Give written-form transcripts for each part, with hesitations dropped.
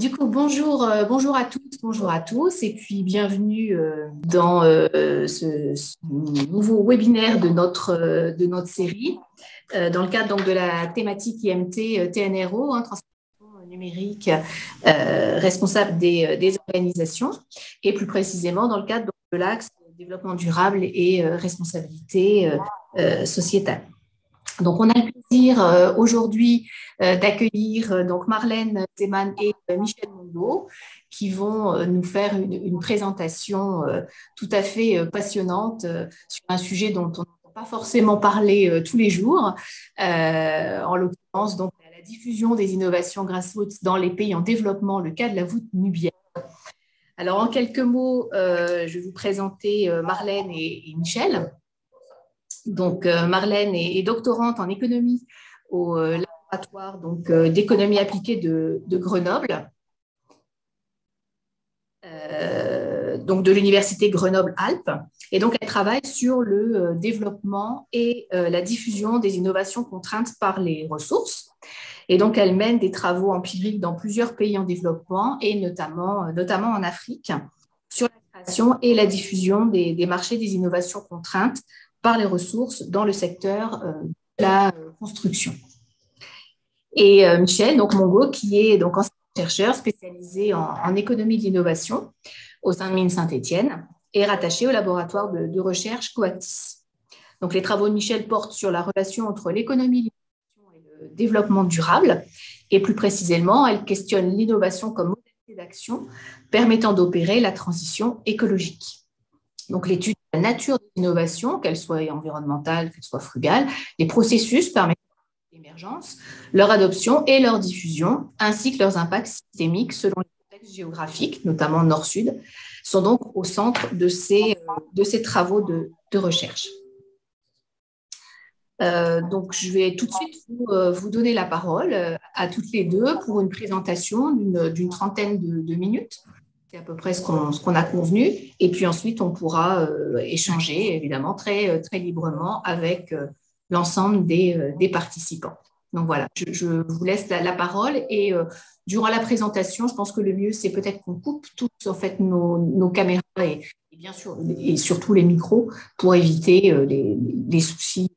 Du coup, bonjour à toutes, bonjour à tous, et puis bienvenue dans ce nouveau webinaire de notre série, dans le cadre donc, de la thématique IMT TNRO, transformation numérique responsable des organisations, et plus précisément dans le cadre donc, de l'axe développement durable et responsabilité sociétale. Donc, on a le plaisir aujourd'hui d'accueillir donc Marlène Zeman et Michel Mondeau qui vont nous faire une présentation tout à fait passionnante sur un sujet dont on n'entend pas forcément parler tous les jours, en l'occurrence donc la diffusion des innovations grassroots dans les pays en développement, le cas de la voûte nubienne. Alors, en quelques mots, je vais vous présenter Marlène et Michel. Donc, Marlène est doctorante en économie au laboratoire d'économie appliquée de Grenoble, donc de l'université Grenoble-Alpes. Et donc, elle travaille sur le développement et la diffusion des innovations contraintes par les ressources. Et donc, elle mène des travaux empiriques dans plusieurs pays en développement et notamment en Afrique sur la création et la diffusion des marchés des innovations contraintes par les ressources dans le secteur de la construction. Et Michel Mondeau, qui est donc enseignant-chercheur spécialisé en économie de l'innovation au sein de Mines Saint-Étienne, est rattaché au laboratoire de recherche Coactis. Donc, les travaux de Michel portent sur la relation entre l'économie de l'innovation et le développement durable. Et plus précisément, elle questionne l'innovation comme modalité d'action permettant d'opérer la transition écologique. Donc, l'étude de la nature de l'innovation, qu'elle soit environnementale, qu'elle soit frugale, les processus permettant l'émergence, leur adoption et leur diffusion, ainsi que leurs impacts systémiques selon les contextes géographiques, notamment nord-sud, sont donc au centre de ces travaux de recherche. Donc, je vais tout de suite vous donner la parole à toutes les deux pour une présentation d'une trentaine de minutes. C'est à peu près ce qu'on a convenu. Et puis ensuite, on pourra échanger, évidemment, très librement avec l'ensemble des participants. Donc voilà, je vous laisse la parole. Et durant la présentation, je pense que le mieux, c'est peut-être qu'on coupe tous en fait, nos caméras et bien sûr, et surtout les micros pour éviter les soucis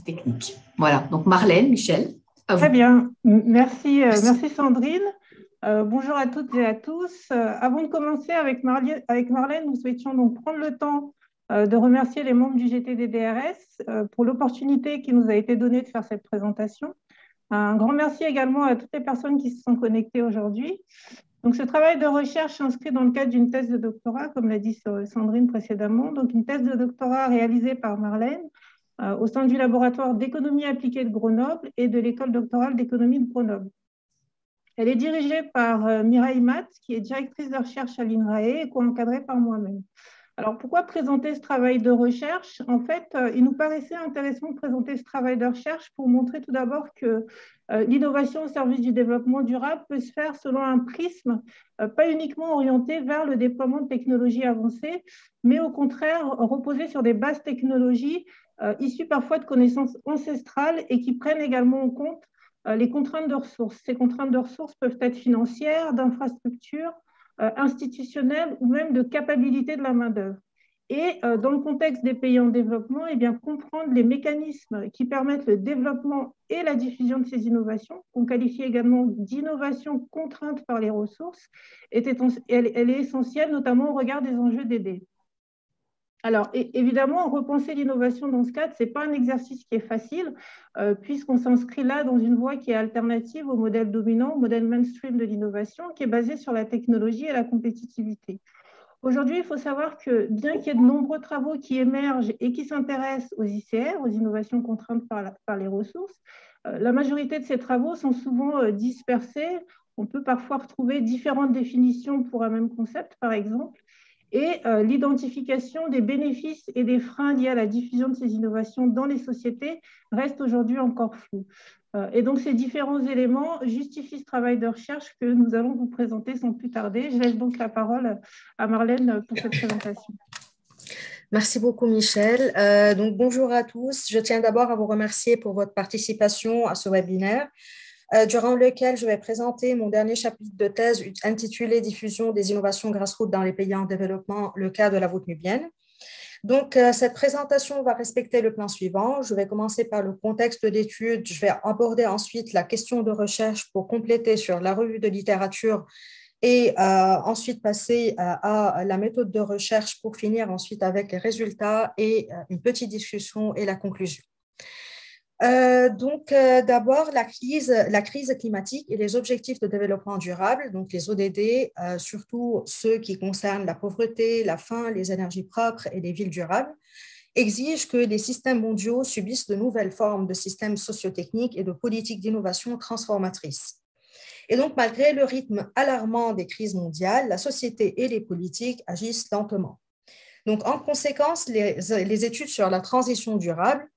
techniques. Voilà, donc Marlène, Michel, à vous. Très bien, merci Sandrine. Bonjour à toutes et à tous. Avant de commencer avec Marlène, nous souhaitions donc prendre le temps de remercier les membres du GTD-DRS pour l'opportunité qui nous a été donnée de faire cette présentation. Un grand merci également à toutes les personnes qui se sont connectées aujourd'hui. Donc, ce travail de recherche s'inscrit dans le cadre d'une thèse de doctorat, comme l'a dit Sandrine précédemment. Donc, une thèse de doctorat réalisée par Marlène au sein du laboratoire d'économie appliquée de Grenoble et de l'école doctorale d'économie de Grenoble. Elle est dirigée par Mireille Matt, qui est directrice de recherche à l'INRAE et co-encadrée par moi-même. Alors, pourquoi présenter ce travail de recherche? En fait, il nous paraissait intéressant de présenter ce travail de recherche pour montrer tout d'abord que l'innovation au service du développement durable peut se faire selon un prisme pas uniquement orienté vers le déploiement de technologies avancées, mais au contraire reposer sur des bases technologies issues parfois de connaissances ancestrales et qui prennent également en compte les contraintes de ressources. Ces contraintes de ressources peuvent être financières, d'infrastructures, institutionnelles ou même de capacité de la main-d'œuvre. Et dans le contexte des pays en développement, eh bien, comprendre les mécanismes qui permettent le développement et la diffusion de ces innovations, qu'on qualifie également d'innovation contrainte par les ressources, elle est essentielle, notamment au regard des enjeux d'aider. Alors, évidemment, repenser l'innovation dans ce cadre, ce n'est pas un exercice qui est facile, puisqu'on s'inscrit là dans une voie qui est alternative au modèle dominant, au modèle mainstream de l'innovation, qui est basé sur la technologie et la compétitivité. Aujourd'hui, il faut savoir que bien qu'il y ait de nombreux travaux qui émergent et qui s'intéressent aux ICR, aux innovations contraintes par les ressources, la majorité de ces travaux sont souvent dispersés. On peut parfois retrouver différentes définitions pour un même concept, par exemple. Et l'identification des bénéfices et des freins liés à la diffusion de ces innovations dans les sociétés reste aujourd'hui encore floue. Et donc, ces différents éléments justifient ce travail de recherche que nous allons vous présenter sans plus tarder. Je laisse donc la parole à Marlène pour cette présentation. Merci beaucoup, Michel. Donc, bonjour à tous. Je tiens d'abord à vous remercier pour votre participation à ce webinaire. durant lequel je vais présenter mon dernier chapitre de thèse intitulé « Diffusion des innovations grassroots dans les pays en développement, le cas de la voûte nubienne ». Donc, cette présentation va respecter le plan suivant. Je vais commencer par le contexte d'étude. Je vais aborder ensuite la question de recherche pour compléter sur la revue de littérature et ensuite passer à la méthode de recherche pour finir ensuite avec les résultats et une petite discussion et la conclusion. D'abord, la crise climatique et les objectifs de développement durable, donc les ODD, surtout ceux qui concernent la pauvreté, la faim, les énergies propres et les villes durables, exigent que les systèmes mondiaux subissent de nouvelles formes de systèmes sociotechniques et de politiques d'innovation transformatrices. Et donc, malgré le rythme alarmant des crises mondiales, la société et les politiques agissent lentement. Donc, en conséquence, les études sur la transition durable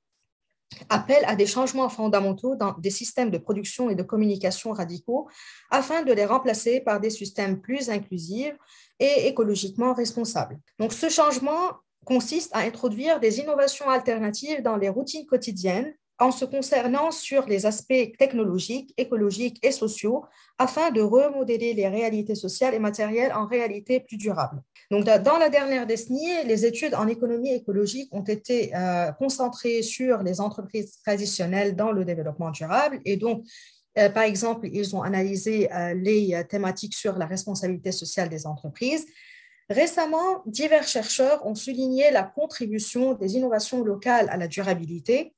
appellent à des changements fondamentaux dans des systèmes de production et de communication radicaux afin de les remplacer par des systèmes plus inclusifs et écologiquement responsables. Donc, ce changement consiste à introduire des innovations alternatives dans les routines quotidiennes en se concernant sur les aspects technologiques, écologiques et sociaux afin de remodeler les réalités sociales et matérielles en réalités plus durables. Donc, dans la dernière décennie, les études en économie écologique ont été concentrées sur les entreprises traditionnelles dans le développement durable et donc, par exemple, ils ont analysé les thématiques sur la responsabilité sociale des entreprises. Récemment, divers chercheurs ont souligné la contribution des innovations locales à la durabilité.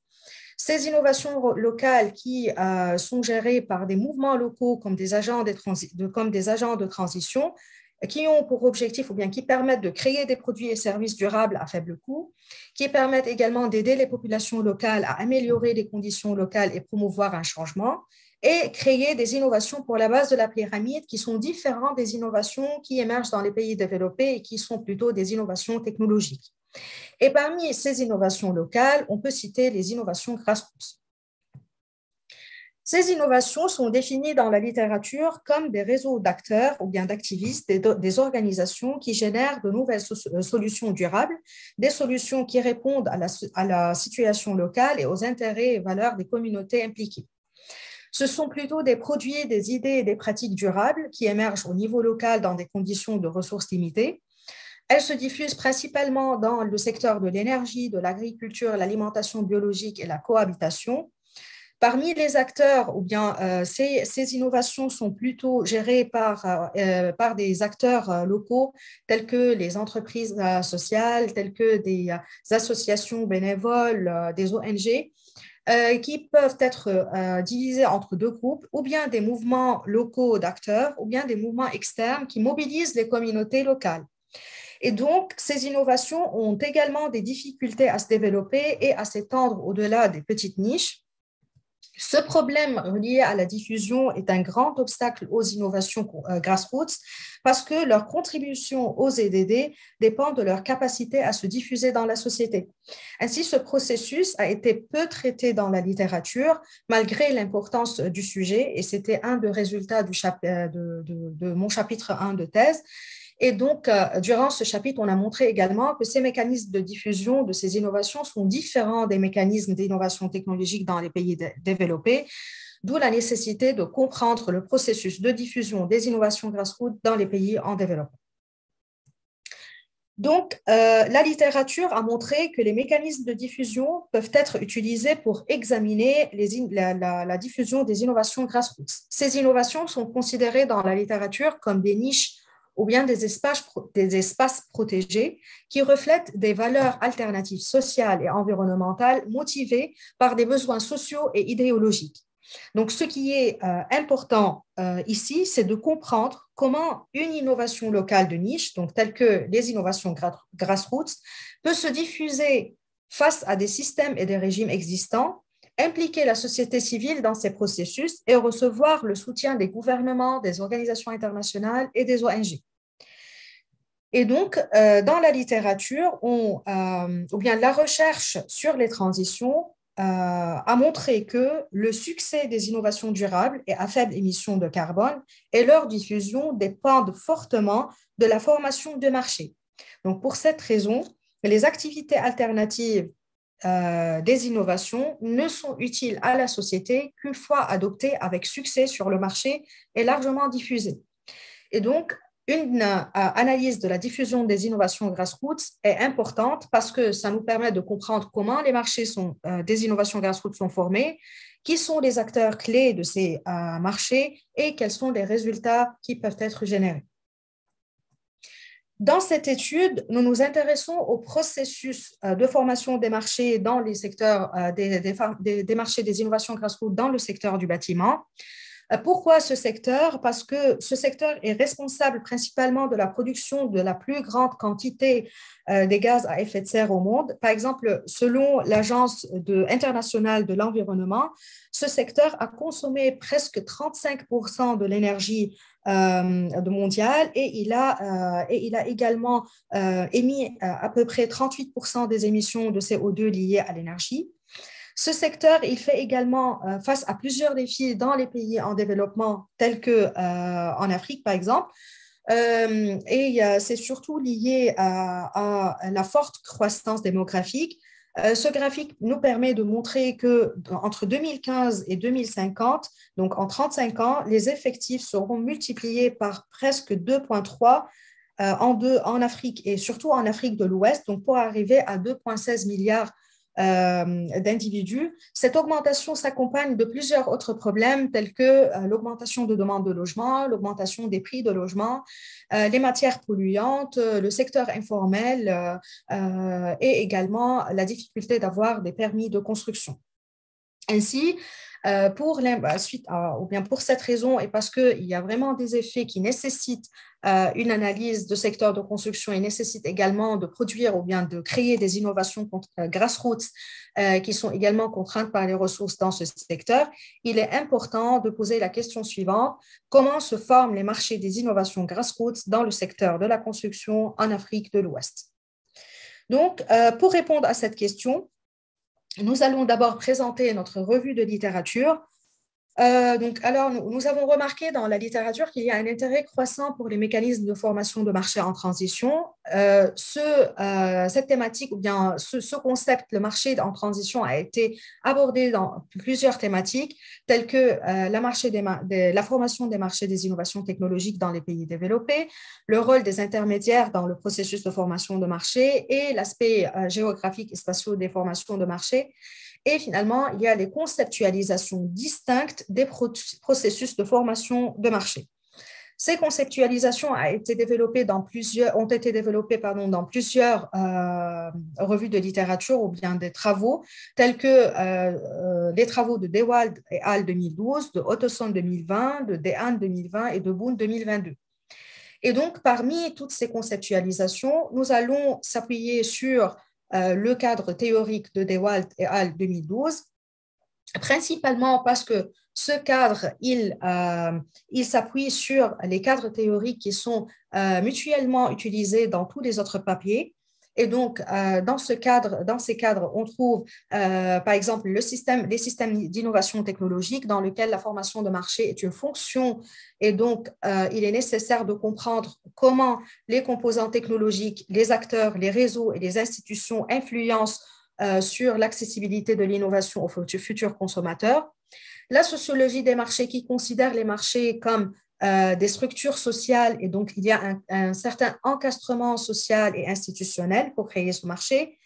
Ces innovations locales qui sont gérées par des mouvements locaux comme des agents de transition, qui ont pour objectif ou bien qui permettent de créer des produits et services durables à faible coût, qui permettent également d'aider les populations locales à améliorer les conditions locales et promouvoir un changement, et créer des innovations pour la base de la pyramide qui sont différentes des innovations qui émergent dans les pays développés et qui sont plutôt des innovations technologiques. Et parmi ces innovations locales, on peut citer les innovations grassroots. Ces innovations sont définies dans la littérature comme des réseaux d'acteurs ou bien d'activistes, des organisations qui génèrent de nouvelles solutions durables, des solutions qui répondent à la situation locale et aux intérêts et valeurs des communautés impliquées. Ce sont plutôt des produits, des idées et des pratiques durables qui émergent au niveau local dans des conditions de ressources limitées. Elles se diffusent principalement dans le secteur de l'énergie, de l'agriculture, l'alimentation biologique et la cohabitation. Parmi les acteurs, ou bien ces innovations sont plutôt gérées par des acteurs locaux tels que les entreprises sociales, tels que des associations bénévoles, des ONG, qui peuvent être divisés entre deux groupes, ou bien des mouvements locaux d'acteurs, ou bien des mouvements externes qui mobilisent les communautés locales. Et donc, ces innovations ont également des difficultés à se développer et à s'étendre au-delà des petites niches. Ce problème relié à la diffusion est un grand obstacle aux innovations grassroots parce que leur contribution aux EDD dépend de leur capacité à se diffuser dans la société. Ainsi, ce processus a été peu traité dans la littérature malgré l'importance du sujet et c'était un des résultats de mon chapitre 1 de thèse. Et donc, durant ce chapitre, on a montré également que ces mécanismes de diffusion de ces innovations sont différents des mécanismes d'innovation technologique dans les pays développés, d'où la nécessité de comprendre le processus de diffusion des innovations grassroots dans les pays en développement. Donc, la littérature a montré que les mécanismes de diffusion peuvent être utilisés pour examiner la diffusion des innovations grassroots. Ces innovations sont considérées dans la littérature comme des niches ou bien des espaces protégés qui reflètent des valeurs alternatives sociales et environnementales motivées par des besoins sociaux et idéologiques. Donc, ce qui est important ici, c'est de comprendre comment une innovation locale de niche, donc telle que les innovations grassroots, peut se diffuser face à des systèmes et des régimes existants, impliquer la société civile dans ces processus et recevoir le soutien des gouvernements, des organisations internationales et des ONG. Et donc, dans la littérature, ou bien la recherche sur les transitions a montré que le succès des innovations durables et à faible émission de carbone et leur diffusion dépendent fortement de la formation de marché. Donc, pour cette raison, les activités alternatives des innovations ne sont utiles à la société qu'une fois adoptées avec succès sur le marché et largement diffusées. Et donc, une analyse de la diffusion des innovations grassroots est importante parce que ça nous permet de comprendre comment les marchés des innovations grassroots sont formés, qui sont les acteurs clés de ces marchés et quels sont les résultats qui peuvent être générés. Dans cette étude, nous nous intéressons au processus de formation des marchés dans les secteurs des marchés des innovations grassroots dans le secteur du bâtiment. Pourquoi ce secteur? Parce que ce secteur est responsable principalement de la production de la plus grande quantité des gaz à effet de serre au monde. Par exemple, selon l'Agence internationale de l'environnement, ce secteur a consommé presque 35% de l'énergie mondiale et il a également émis à peu près 38% des émissions de CO2 liées à l'énergie. Ce secteur, il fait également face à plusieurs défis dans les pays en développement, tels qu'en Afrique, par exemple. Et c'est surtout lié à la forte croissance démographique. Ce graphique nous permet de montrer qu'entre 2015 et 2050, donc en 35 ans, les effectifs seront multipliés par presque 2,3 en Afrique et surtout en Afrique de l'Ouest, donc pour arriver à 2,16 milliards d'individus. Cette augmentation s'accompagne de plusieurs autres problèmes tels que l'augmentation de demande de logement, l'augmentation des prix de logement, les matières polluantes, le secteur informel et également la difficulté d'avoir des permis de construction. Ainsi, pour cette raison et parce qu'il y a vraiment des effets qui nécessitent une analyse de secteur de construction et nécessitent également de produire ou bien de créer des innovations grassroots qui sont également contraintes par les ressources dans ce secteur, il est important de poser la question suivante: comment se forment les marchés des innovations grassroots dans le secteur de la construction en Afrique de l'Ouest? Donc, pour répondre à cette question, nous allons d'abord présenter notre revue de littérature. Nous avons remarqué dans la littérature qu'il y a un intérêt croissant pour les mécanismes de formation de marché en transition. Cette thématique ou bien ce concept, le marché en transition, a été abordé dans plusieurs thématiques telles que la formation des marchés des innovations technologiques dans les pays développés, le rôle des intermédiaires dans le processus de formation de marché et l'aspect géographique et spatial des formations de marché. Et finalement, il y a les conceptualisations distinctes des processus de formation de marché. Ces conceptualisations ont été développées dans plusieurs revues de littérature ou bien des travaux, tels que les travaux de Dewald et al. 2012, de Ottoson 2020, de Dehaene 2020 et de Boone 2022. Et donc, parmi toutes ces conceptualisations, nous allons s'appuyer sur le cadre théorique de Dewald et al. 2012, principalement parce que ce cadre, il s'appuie sur les cadres théoriques qui sont mutuellement utilisés dans tous les autres papiers. Et donc, dans ces cadres, on trouve, par exemple, les systèmes d'innovation technologique dans lesquels la formation de marché est une fonction. Et donc, il est nécessaire de comprendre comment les composants technologiques, les acteurs, les réseaux et les institutions influencent sur l'accessibilité de l'innovation aux futurs consommateurs. La sociologie des marchés qui considère les marchés comme des structures sociales, et donc il y a un certain encastrement social et institutionnel pour créer ce marché.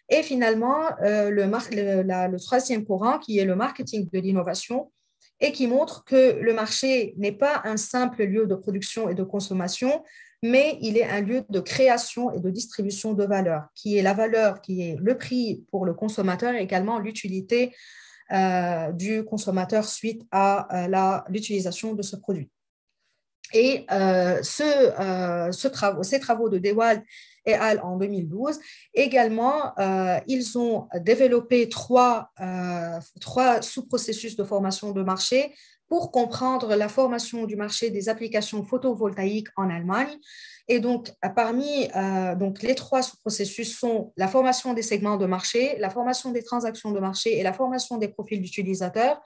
Et finalement, le troisième courant qui est le marketing de l'innovation et qui montre que le marché n'est pas un simple lieu de production et de consommation, mais il est un lieu de création et de distribution de valeur, qui est la valeur, qui est le prix pour le consommateur et également l'utilité du consommateur suite à l'utilisation de ce produit. Et ces travaux de Dewald et al. En 2012, également, ils ont développé trois sous-processus de formation de marché pour comprendre la formation du marché des applications photovoltaïques en Allemagne. Et donc, parmi les trois sous-processus sont la formation des segments de marché, la formation des transactions de marché et la formation des profils d'utilisateurs.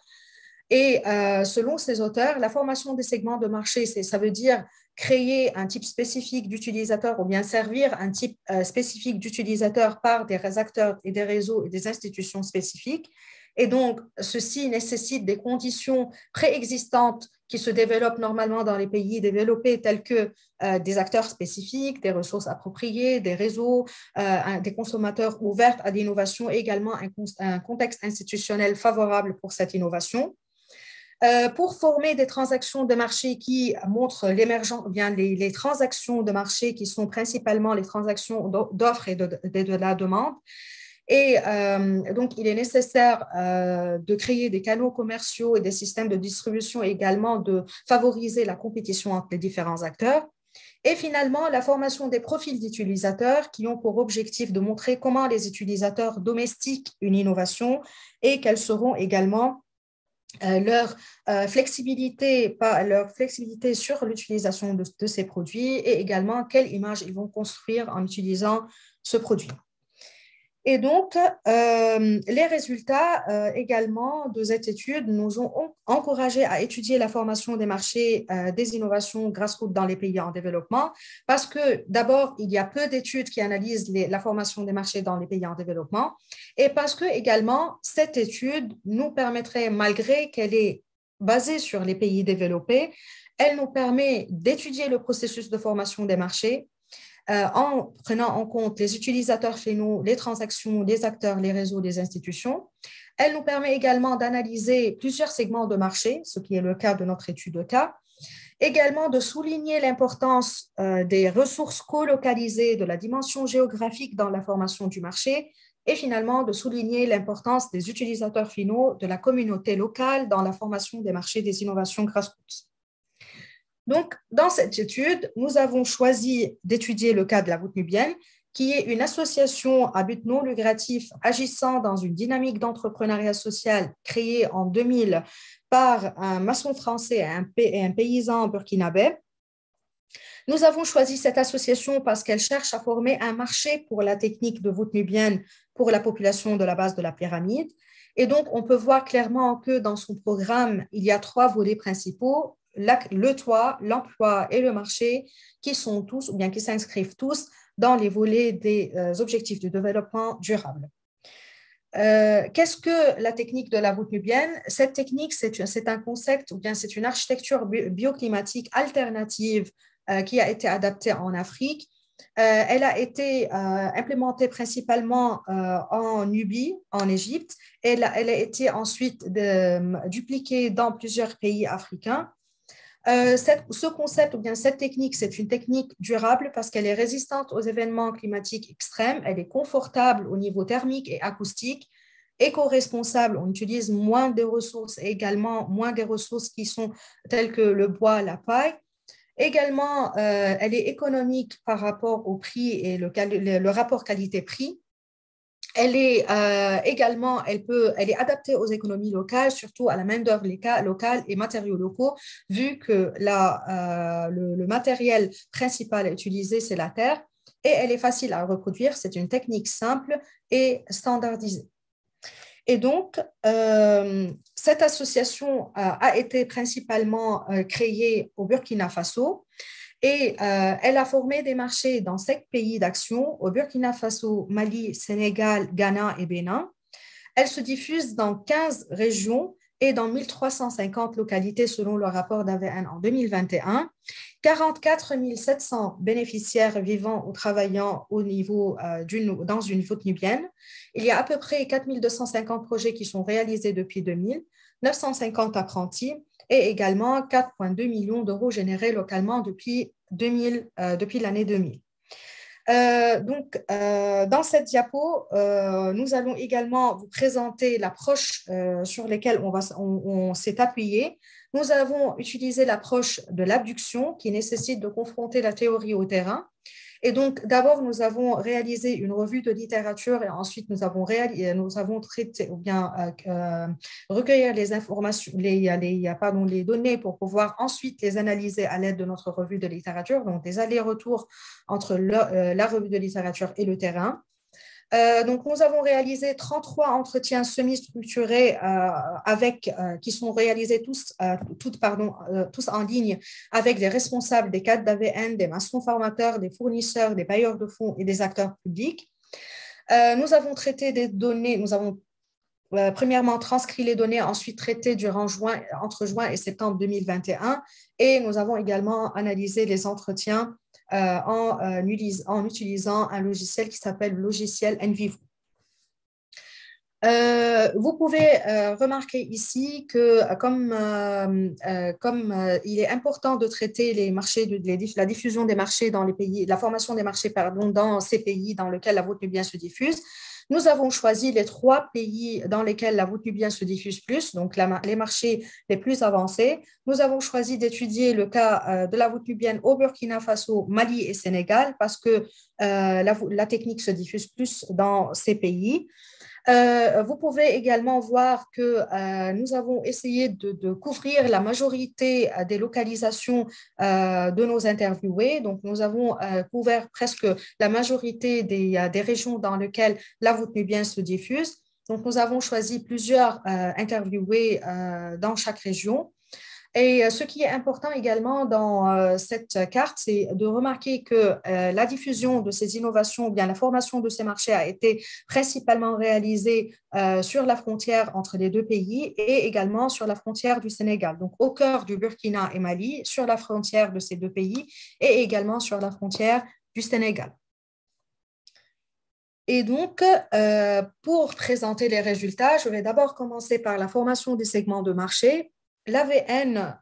Et selon ces auteurs, la formation des segments de marché, ça veut dire créer un type spécifique d'utilisateur ou bien servir un type spécifique d'utilisateur par des acteurs et des réseaux et des institutions spécifiques. Et donc, ceci nécessite des conditions préexistantes qui se développent normalement dans les pays développés, tels que des acteurs spécifiques, des ressources appropriées, des réseaux, des consommateurs ouverts à l'innovation et également un contexte institutionnel favorable pour cette innovation. Pour former des transactions de marché qui montrent l'émergence, bien les transactions de marché qui sont principalement les transactions d'offres et de la demande. Et donc, il est nécessaire de créer des canaux commerciaux et des systèmes de distribution et également de favoriser la compétition entre les différents acteurs. Et finalement, la formation des profils d'utilisateurs qui ont pour objectif de montrer comment les utilisateurs domestiquent une innovation et quelles seront également leur flexibilité sur l'utilisation de ces produits et également quelle image ils vont construire en utilisant ce produit. Et donc, les résultats également de cette étude nous ont encouragés à étudier la formation des marchés des innovations grassroots dans les pays en développement parce que d'abord, il y a peu d'études qui analysent la formation des marchés dans les pays en développement et parce que également, cette étude nous permettrait, malgré qu'elle est basée sur les pays développés, elle nous permet d'étudier le processus de formation des marchés en prenant en compte les utilisateurs finaux, les transactions, les acteurs, les réseaux, les institutions. Elle nous permet également d'analyser plusieurs segments de marché, ce qui est le cas de notre étude de cas. Également de souligner l'importance des ressources colocalisées, de la dimension géographique dans la formation du marché et finalement de souligner l'importance des utilisateurs finaux, de la communauté locale dans la formation des marchés des innovations grassroots. Donc, dans cette étude, nous avons choisi d'étudier le cas de la voûte nubienne, qui est une association à but non lucratif agissant dans une dynamique d'entrepreneuriat social créée en 2000 par un maçon français et un paysan burkinabé. Nous avons choisi cette association parce qu'elle cherche à former un marché pour la technique de voûte nubienne pour la population de la base de la pyramide. Et donc, on peut voir clairement que dans son programme, il y a 3 volets principaux, le toit, l'emploi et le marché, qui sont tous, ou bien qui s'inscrivent tous dans les volets des objectifs de développement durable. Qu'est-ce que la technique de la voûte nubienne? Cette technique, c'est un concept, ou bien c'est une architecture bioclimatique alternative qui a été adaptée en Afrique. Elle a été implémentée principalement en Nubie, en Égypte, et elle a été ensuite dupliquée dans plusieurs pays africains. Ce concept ou bien cette technique, c'est une technique durable parce qu'elle est résistante aux événements climatiques extrêmes, elle est confortable au niveau thermique et acoustique, éco-responsable, on utilise moins de ressources et également moins des ressources qui sont telles que le bois, la paille. Également, elle est économique par rapport au prix et le rapport qualité-prix. Elle est également, elle est adaptée aux économies locales, surtout à la main-d'œuvre locale et matériaux locaux, vu que le matériel principal utilisé, c'est la terre, et elle est facile à reproduire. C'est une technique simple et standardisée. Et donc, cette association a été principalement créée au Burkina Faso. Et elle a formé des marchés dans 5 pays d'action, au Burkina Faso, Mali, Sénégal, Ghana et Bénin. Elle se diffuse dans 15 régions et dans 1350 localités selon le rapport d'AVN en 2021. 44 700 bénéficiaires vivant ou travaillant dans une voûte nubienne. Il y a à peu près 4 250 projets qui sont réalisés depuis 2000, 950 apprentis, et également 4,2 millions d'euros générés localement depuis l'année 2000. Dans cette diapo, nous allons également vous présenter l'approche sur laquelle on s'est appuyé. Nous avons utilisé l'approche de l'abduction qui nécessite de confronter la théorie au terrain. Et donc, d'abord, nous avons réalisé une revue de littérature et ensuite, nous avons traité ou bien recueillir les informations, les données pour pouvoir ensuite les analyser à l'aide de notre revue de littérature, donc des allers-retours entre la revue de littérature et le terrain. Donc, nous avons réalisé 33 entretiens semi-structurés qui sont réalisés tous en ligne avec des responsables des cadres d'AVN, des maçons formateurs, des fournisseurs, des bailleurs de fonds et des acteurs publics. Nous avons traité des données, nous avons premièrement transcrit les données, ensuite traité entre juin et septembre 2021 et nous avons également analysé les entretiens en utilisant un logiciel qui s'appelle le logiciel NVivo. Vous pouvez remarquer ici que comme il est important de traiter les marchés, la diffusion des marchés dans les pays, la formation des marchés dans ces pays dans lesquels la voûte nubienne se diffuse, nous avons choisi les 3 pays dans lesquels la voûte nubienne se diffuse plus, donc les marchés les plus avancés. Nous avons choisi d'étudier le cas de la voûte nubienne au Burkina Faso, Mali et Sénégal parce que la technique se diffuse plus dans ces pays. Vous pouvez également voir que nous avons essayé de couvrir la majorité des localisations de nos interviewés. Donc, nous avons couvert presque la majorité des régions dans lesquelles la voûte nubienne se diffuse. Donc, nous avons choisi plusieurs interviewés dans chaque région. Et ce qui est important également dans cette carte, c'est de remarquer que la diffusion de ces innovations, ou bien la formation de ces marchés a été principalement réalisée sur la frontière entre les 2 pays et également sur la frontière du Sénégal, donc au cœur du Burkina et Mali, sur la frontière de ces 2 pays et également sur la frontière du Sénégal. Et donc, pour présenter les résultats, je vais d'abord commencer par la formation des segments de marché. L'AVN,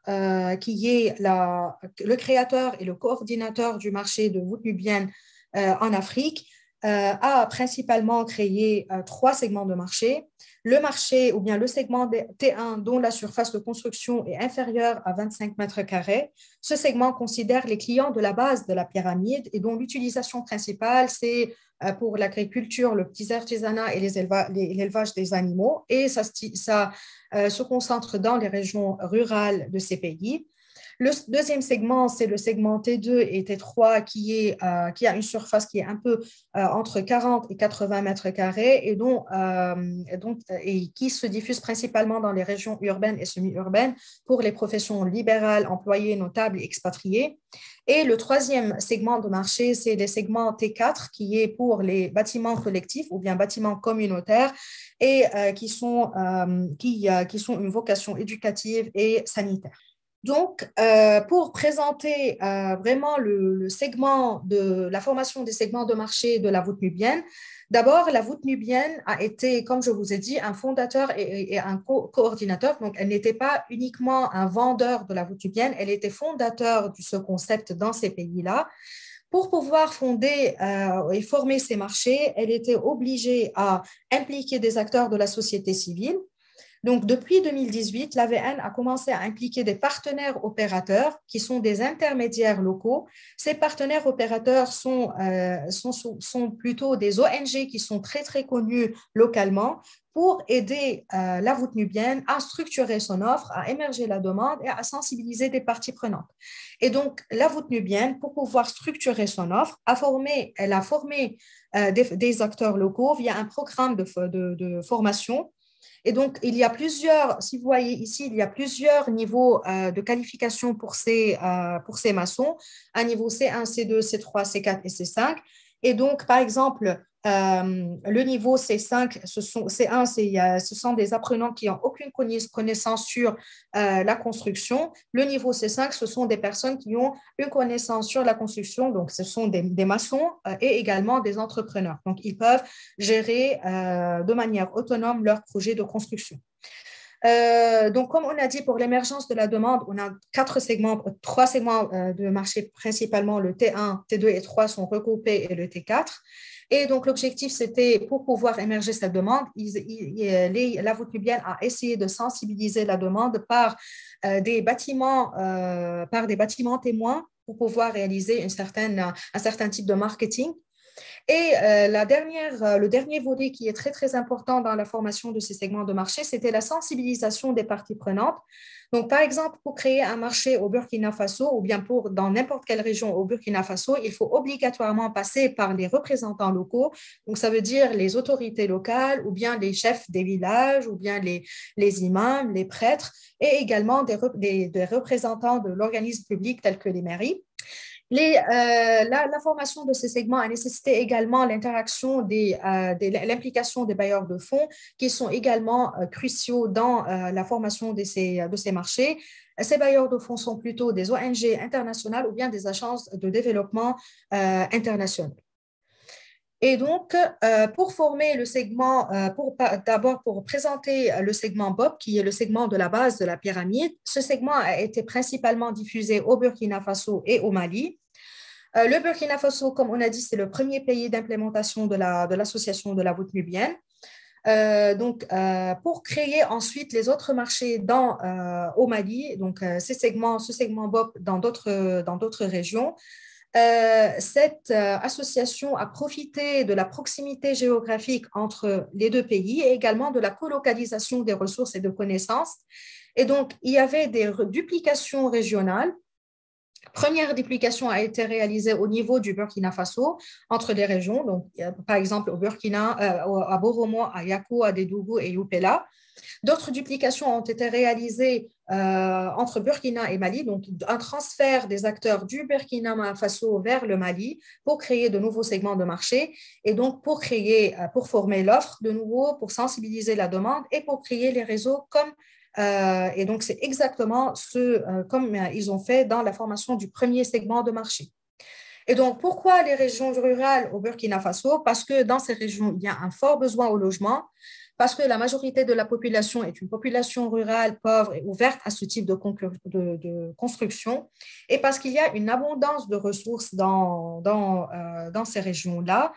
qui est le créateur et le coordinateur du marché de voûte nubienne en Afrique, a principalement créé 3 segments de marché. Le marché, ou bien le segment T1, dont la surface de construction est inférieure à 25 mètres carrés. Ce segment considère les clients de la base de la pyramide et dont l'utilisation principale, c'est pour l'agriculture, le petit artisanat et l'élevage des animaux. Et ça se concentre dans les régions rurales de ces pays. Le deuxième segment, c'est le segment T2 et T3 qui a une surface qui est un peu entre 40 et 80 mètres carrés et qui se diffuse principalement dans les régions urbaines et semi-urbaines pour les professions libérales, employés, notables et expatriés. Et le troisième segment de marché, c'est les segments T4 qui est pour les bâtiments collectifs ou bien bâtiments communautaires et qui sont une vocation éducative et sanitaire. Donc, pour présenter vraiment le segment de la formation des segments de marché de la voûte nubienne, d'abord, la voûte nubienne a été, comme je vous ai dit, un fondateur et un coordinateur. Donc, elle n'était pas uniquement un vendeur de la voûte nubienne, elle était fondateur de ce concept dans ces pays-là. Pour pouvoir fonder et former ces marchés, elle était obligée à impliquer des acteurs de la société civile. Donc, depuis 2018, l'AVN a commencé à impliquer des partenaires opérateurs qui sont des intermédiaires locaux. Ces partenaires opérateurs sont plutôt des ONG qui sont très, très connus localement pour aider la voûte nubienne à structurer son offre, à émerger la demande et à sensibiliser des parties prenantes. Et donc, la voûte nubienne, pour pouvoir structurer son offre, elle a formé des acteurs locaux via un programme de formation. Et donc, il y a plusieurs, si vous voyez ici, il y a plusieurs niveaux de qualification pour ces maçons, un niveau C1, C2, C3, C4 et C5. Et donc, par exemple, le niveau C5, ce sont des apprenants qui n'ont aucune connaissance sur la construction. Le niveau C5, ce sont des personnes qui ont une connaissance sur la construction, donc ce sont des maçons et également des entrepreneurs. Donc, ils peuvent gérer de manière autonome leur projet de construction. Donc, comme on a dit, pour l'émergence de la demande, on a 3 segments de marché, principalement le T1, T2 et T3 sont regroupés et le T4. Et donc, l'objectif, c'était pour pouvoir émerger cette demande, la voûte nubienne a essayé de sensibiliser la demande par des bâtiments témoins pour pouvoir réaliser un certain type de marketing. Et le dernier volet qui est très, très important dans la formation de ces segments de marché, c'était la sensibilisation des parties prenantes. Donc, par exemple, pour créer un marché au Burkina Faso ou bien dans n'importe quelle région au Burkina Faso, il faut obligatoirement passer par les représentants locaux. Donc, ça veut dire les autorités locales ou bien les chefs des villages ou bien les imams, les prêtres et également des représentants de l'organisme public tels que les mairies. La formation de ces segments a nécessité également l'implication des bailleurs de fonds qui sont également cruciaux dans la formation de ces marchés. Ces bailleurs de fonds sont plutôt des ONG internationales ou bien des agences de développement internationales. Et donc, pour former le segment, d'abord pour présenter le segment BOP, qui est le segment de la base de la pyramide, ce segment a été principalement diffusé au Burkina Faso et au Mali. Le Burkina Faso, comme on a dit, c'est le premier pays d'implémentation de l'association de la voûte nubienne. Pour créer ensuite les autres marchés au Mali, donc ce segment BOP dans d'autres régions, cette association a profité de la proximité géographique entre les deux pays et également de la colocalisation des ressources et de connaissances. Et donc, il y avait des duplications régionales. Première duplication a été réalisée au niveau du Burkina Faso entre les régions, donc par exemple au Burkina, à Boromo, à Yakou, à Dédougou et Youpéla. D'autres duplications ont été réalisées entre Burkina et Mali, donc un transfert des acteurs du Burkina Faso vers le Mali pour créer de nouveaux segments de marché et donc pour former l'offre de nouveau, pour sensibiliser la demande et pour créer les réseaux et donc c'est exactement comme ils ont fait dans la formation du premier segment de marché. Et donc, pourquoi les régions rurales au Burkina Faso? Parce que dans ces régions, il y a un fort besoin au logement, parce que la majorité de la population est une population rurale pauvre et ouverte à ce type de construction, et parce qu'il y a une abondance de ressources dans ces régions-là,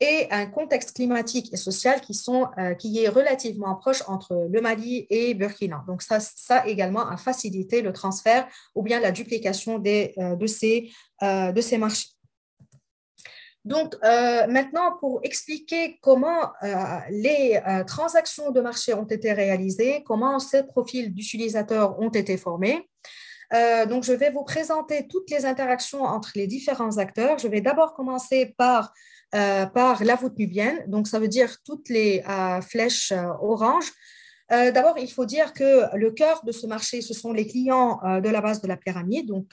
et un contexte climatique et social qui est relativement proche entre le Mali et Burkina. Donc, ça également a facilité le transfert ou bien la duplication de ces marchés. Donc, maintenant, pour expliquer comment les transactions de marché ont été réalisées, comment ces profils d'utilisateurs ont été formés, donc je vais vous présenter toutes les interactions entre les différents acteurs. Je vais d'abord commencer par la voûte nubienne, donc ça veut dire toutes les flèches oranges. D'abord, il faut dire que le cœur de ce marché, ce sont les clients de la base de la pyramide, donc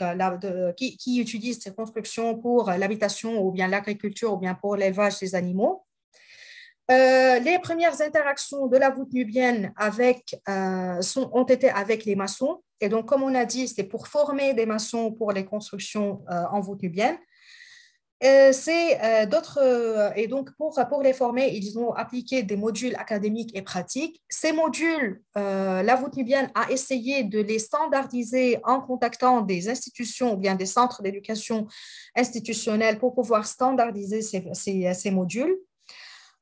qui utilisent ces constructions pour l'habitation ou bien l'agriculture ou bien pour l'élevage des animaux. Les premières interactions de la voûte nubienne ont été avec les maçons. Et donc, comme on a dit, c'est pour former des maçons pour les constructions en voûte nubienne. Et donc, pour les former, ils ont appliqué des modules académiques et pratiques. Ces modules, la voûte nubienne a essayé de les standardiser en contactant des institutions ou bien des centres d'éducation institutionnels pour pouvoir standardiser ces modules.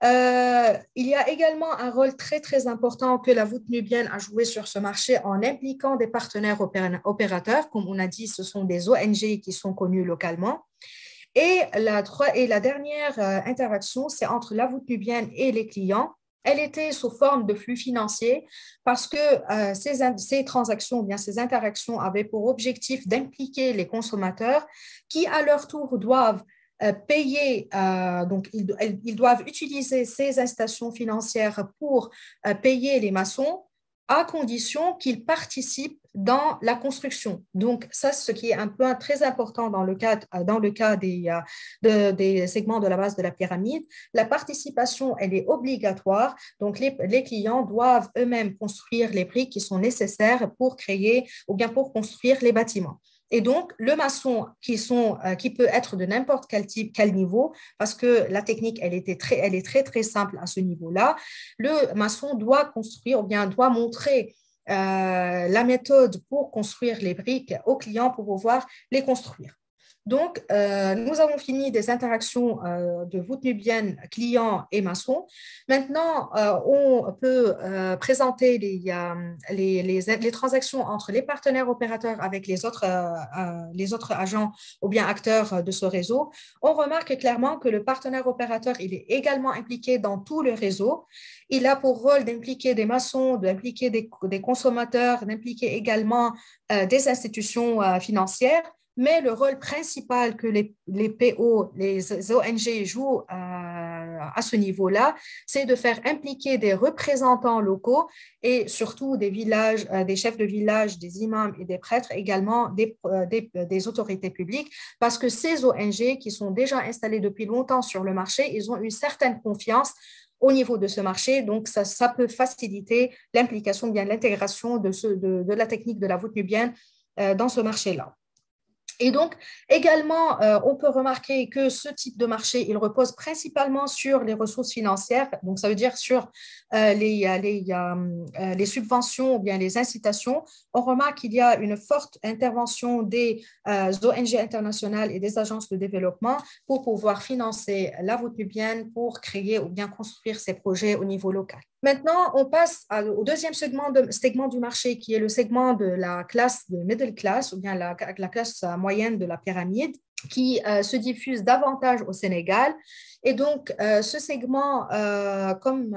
Il y a également un rôle très, très important que la voûte nubienne a joué sur ce marché en impliquant des partenaires opérateurs. Comme on a dit, ce sont des ONG qui sont connus localement. Et la dernière interaction, c'est entre la voûte nubienne et les clients. Elle était sous forme de flux financier parce que ces transactions, bien ces interactions avaient pour objectif d'impliquer les consommateurs qui, à leur tour, doivent payer, donc ils doivent utiliser ces incitations financières pour payer les maçons à condition qu'ils participent dans la construction. Donc, ça, ce qui est un peu très important dans le cas des segments de la base de la pyramide, la participation, elle est obligatoire. Donc, les clients doivent eux-mêmes construire les briques qui sont nécessaires pour créer ou bien pour construire les bâtiments. Et donc, le maçon qui peut être de n'importe quel niveau, parce que la technique, elle est très, très simple à ce niveau-là, le maçon doit construire ou bien doit montrer la méthode pour construire les briques aux clients pour pouvoir les construire. Donc, nous avons fini des interactions de voûte nubienne, client et maçon. Maintenant, on peut présenter les transactions entre les partenaires opérateurs avec les autres agents ou bien acteurs de ce réseau. On remarque clairement que le partenaire opérateur, il est également impliqué dans tout le réseau. Il a pour rôle d'impliquer des maçons, d'impliquer des consommateurs, d'impliquer également des institutions financières. Mais le rôle principal que les PO, les ONG jouent à ce niveau-là, c'est de faire impliquer des représentants locaux et surtout des villages, des chefs de village, des imams et des prêtres, également des autorités publiques, parce que ces ONG qui sont déjà installées depuis longtemps sur le marché, ils ont une certaine confiance au niveau de ce marché, donc ça peut faciliter l'implication, bien l'intégration de la technique de la voûte nubienne dans ce marché-là. Et donc, également, on peut remarquer que ce type de marché, il repose principalement sur les ressources financières, donc ça veut dire sur les subventions ou bien les incitations. On remarque qu'il y a une forte intervention des ONG internationales et des agences de développement pour pouvoir financer la voûte nubienne pour créer ou bien construire ces projets au niveau local. Maintenant, on passe au deuxième segment du marché qui est le segment de la classe de middle class ou bien la classe moyenne de la pyramide qui se diffuse davantage au Sénégal. Et donc, ce segment, comme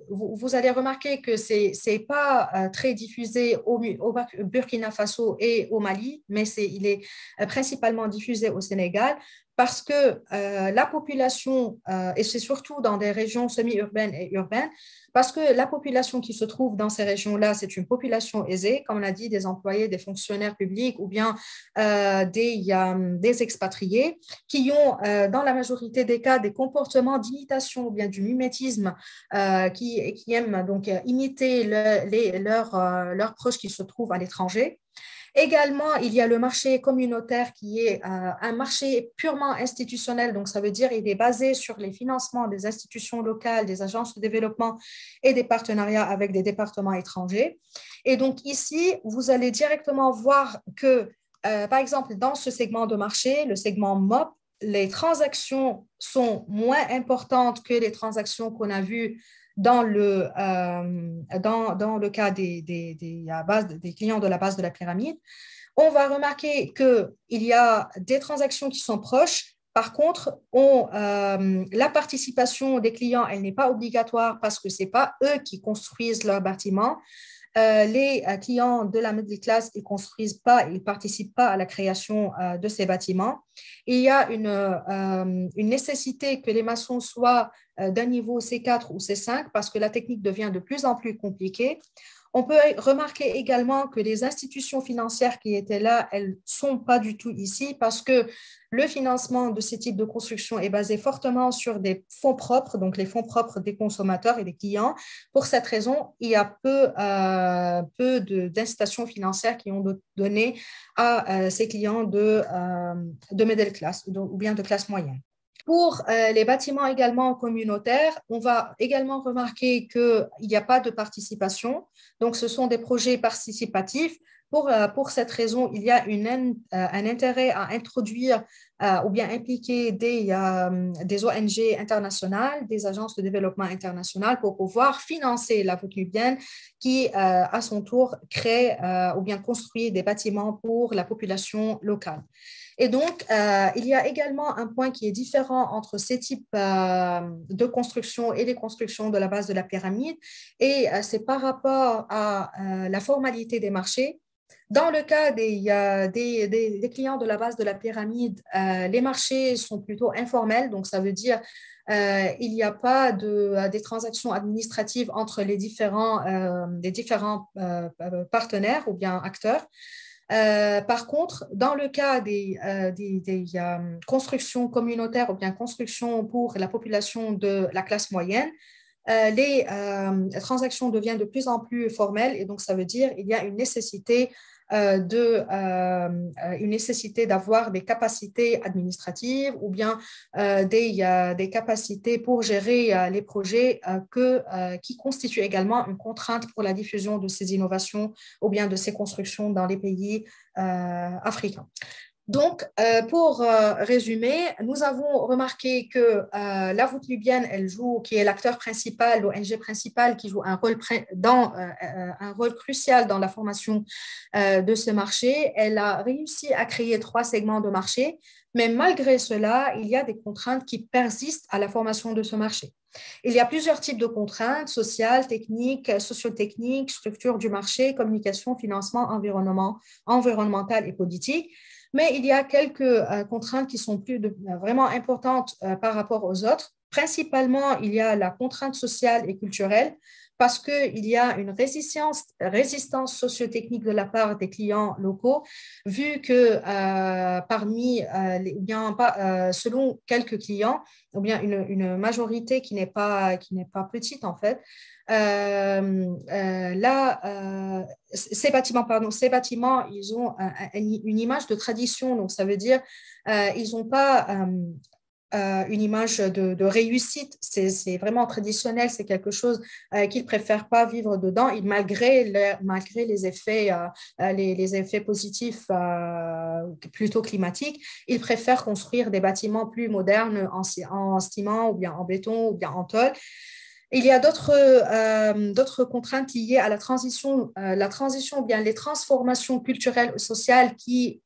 vous allez remarquer que ce n'est pas très diffusé au Burkina Faso et au Mali, mais il est principalement diffusé au Sénégal parce que la population, et c'est surtout dans des régions semi-urbaines et urbaines, parce que la population qui se trouve dans ces régions-là, c'est une population aisée, comme on l'a dit, des employés, des fonctionnaires publics ou bien des expatriés qui ont, dans la majorité des cas, des comportements d'imitation ou bien du mimétisme qui aiment donc imiter leurs proches qui se trouvent à l'étranger. Également, il y a le marché communautaire qui est un marché purement institutionnel, donc ça veut dire qu'il est basé sur les financements des institutions locales, des agences de développement et des partenariats avec des départements étrangers. Et donc ici, vous allez directement voir que, par exemple, dans ce segment de marché, le segment MOP, les transactions sont moins importantes que les transactions qu'on a vues dans le cas des clients de la base de la pyramide. On va remarquer qu'il y a des transactions qui sont proches. Par contre, la participation des clients, elle n'est pas obligatoire parce que ce n'est pas eux qui construisent leur bâtiment. Les clients de la middle class, ils ne construisent pas, ils ne participent pas à la création de ces bâtiments. Il y a une nécessité que les maçons soient d'un niveau C4 ou C5 parce que la technique devient de plus en plus compliquée. On peut remarquer également que les institutions financières qui étaient là, elles ne sont pas du tout ici parce que le financement de ces types de construction est basé fortement sur des fonds propres, donc les fonds propres des consommateurs et des clients. Pour cette raison, il y a peu d'incitations financières qui ont donné à ces clients de middle class ou bien de classe moyenne. Pour les bâtiments également communautaires, on va également remarquer qu'il n'y a pas de participation. Donc, ce sont des projets participatifs. Pour cette raison, il y a un intérêt à introduire ou bien impliquer des ONG internationales, des agences de développement internationales pour pouvoir financer la voûte nubienne qui, à son tour, crée ou bien construit des bâtiments pour la population locale. Et donc, il y a également un point qui est différent entre ces types de construction et les constructions de la base de la pyramide, et c'est par rapport à la formalité des marchés. Dans le cas des clients de la base de la pyramide, les marchés sont plutôt informels, donc ça veut dire il n'y a pas des transactions administratives entre les différents partenaires ou bien acteurs. Par contre, dans le cas des constructions communautaires ou bien constructions pour la population de la classe moyenne, les transactions deviennent de plus en plus formelles et donc ça veut dire qu'il y a une nécessité d'avoir des capacités administratives ou bien des capacités pour gérer les projets qui constituent également une contrainte pour la diffusion de ces innovations ou bien de ces constructions dans les pays africains. Donc, pour résumer, nous avons remarqué que la voûte nubienne, elle joue, qui est l'acteur principal, l'ONG principal, qui joue un rôle crucial dans la formation de ce marché. Elle a réussi à créer 3 segments de marché, mais malgré cela, il y a des contraintes qui persistent à la formation de ce marché. Il y a plusieurs types de contraintes, sociales, techniques, socio-techniques, structure du marché, communication, financement, environnemental et politique. Mais il y a quelques contraintes qui sont vraiment importantes par rapport aux autres. Principalement, il y a la contrainte sociale et culturelle parce qu'il y a une résistance socio-technique de la part des clients locaux, vu que selon quelques clients, ou bien une majorité qui n'est pas petite en fait, ces bâtiments, ils ont une image de tradition, donc ça veut dire ils n'ont pas une image de réussite, c'est vraiment traditionnel, c'est quelque chose qu'ils ne préfèrent pas vivre dedans, malgré les effets, les effets positifs plutôt climatiques, ils préfèrent construire des bâtiments plus modernes en ciment ou bien en béton ou bien en tôle. Il y a d'autres contraintes liées à la transition ou bien les transformations culturelles et sociales qui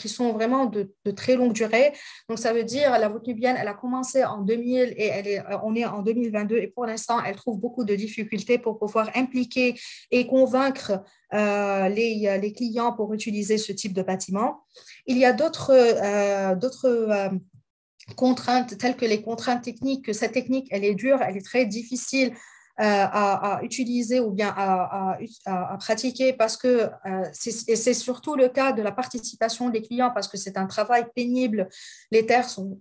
sont vraiment de très longue durée. Donc, ça veut dire la voûte nubienne, elle a commencé en 2000 et on est en 2022 et pour l'instant, elle trouve beaucoup de difficultés pour pouvoir impliquer et convaincre les clients pour utiliser ce type de bâtiment. Il y a d'autres contraintes telles que les contraintes techniques, que cette technique, elle est dure, elle est très difficile à utiliser ou bien à pratiquer parce que c'est surtout le cas de la participation des clients parce que c'est un travail pénible. Les terres sont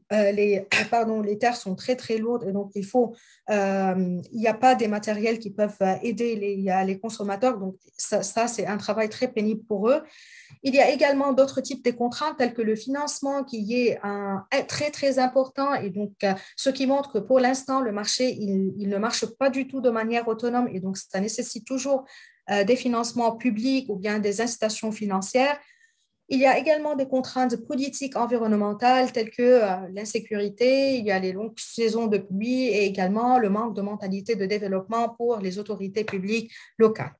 très, très lourdes et donc il n'y a pas des matériels qui peuvent aider les consommateurs. Donc ça c'est un travail très pénible pour eux. Il y a également d'autres types de contraintes telles que le financement qui est très, très important et donc ce qui montre que pour l'instant, le marché, il ne marche pas du tout de manière autonome et donc ça nécessite toujours des financements publics ou bien des incitations financières. Il y a également des contraintes politiques environnementales telles que l'insécurité, il y a les longues saisons de pluie et également le manque de mentalité de développement pour les autorités publiques locales.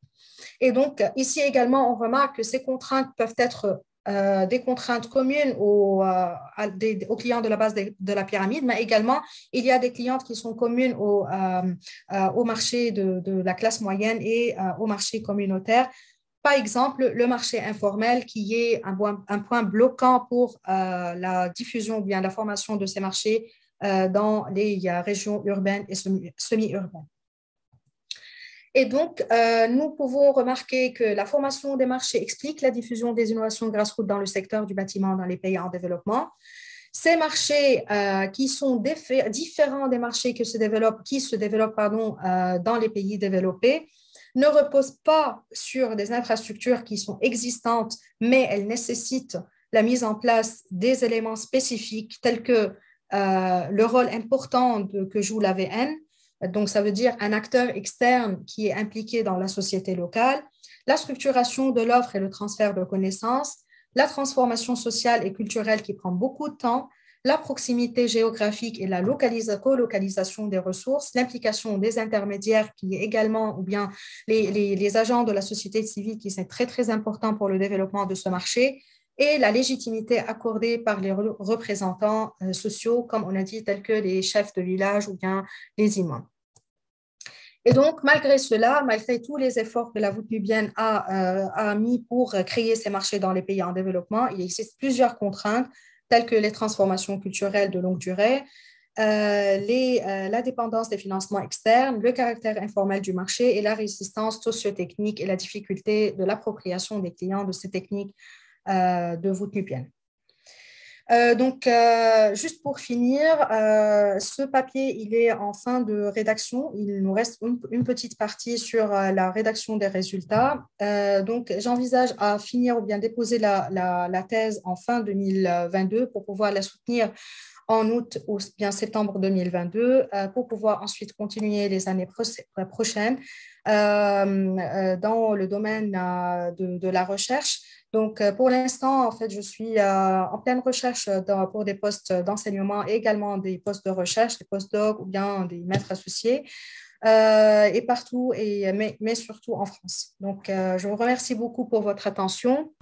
Et donc, ici également, on remarque que ces contraintes peuvent être des contraintes communes aux clients de la base de la pyramide, mais également, il y a des clientes qui sont communes au marché de la classe moyenne et au marché communautaire. Par exemple, le marché informel qui est un point bloquant pour la diffusion ou bien la formation de ces marchés dans les régions urbaines et semi-urbaines. Et donc, nous pouvons remarquer que la formation des marchés explique la diffusion des innovations grassroots dans le secteur du bâtiment dans les pays en développement. Ces marchés qui sont différents des marchés qui se développent dans les pays développés ne reposent pas sur des infrastructures qui sont existantes, mais elles nécessitent la mise en place des éléments spécifiques tels que le rôle important que joue l'AVN. Donc, ça veut dire un acteur externe qui est impliqué dans la société locale, la structuration de l'offre et le transfert de connaissances, la transformation sociale et culturelle qui prend beaucoup de temps, la proximité géographique et la colocalisation des ressources, l'implication des intermédiaires qui est également, ou bien les agents de la société civile qui sont très, très importants pour le développement de ce marché, et la légitimité accordée par les représentants sociaux, comme on a dit, tels que les chefs de village ou bien les imams. Et donc, malgré cela, malgré tous les efforts que la voûte nubienne a mis pour créer ces marchés dans les pays en développement, il existe plusieurs contraintes, telles que les transformations culturelles de longue durée, la dépendance des financements externes, le caractère informel du marché et la résistance socio-technique et la difficulté de l'appropriation des clients de ces techniques de voûte nubienne. Juste pour finir, ce papier, il est en fin de rédaction. Il nous reste une petite partie sur la rédaction des résultats. Donc, j'envisage à finir ou bien déposer la thèse en fin 2022 pour pouvoir la soutenir en août ou bien septembre 2022 pour pouvoir ensuite continuer les années prochaines dans le domaine de la recherche. Donc, pour l'instant, en fait, je suis en pleine recherche pour des postes d'enseignement et également des postes de recherche, des postdocs ou bien des maîtres associés. Et partout, mais surtout en France. Donc, je vous remercie beaucoup pour votre attention.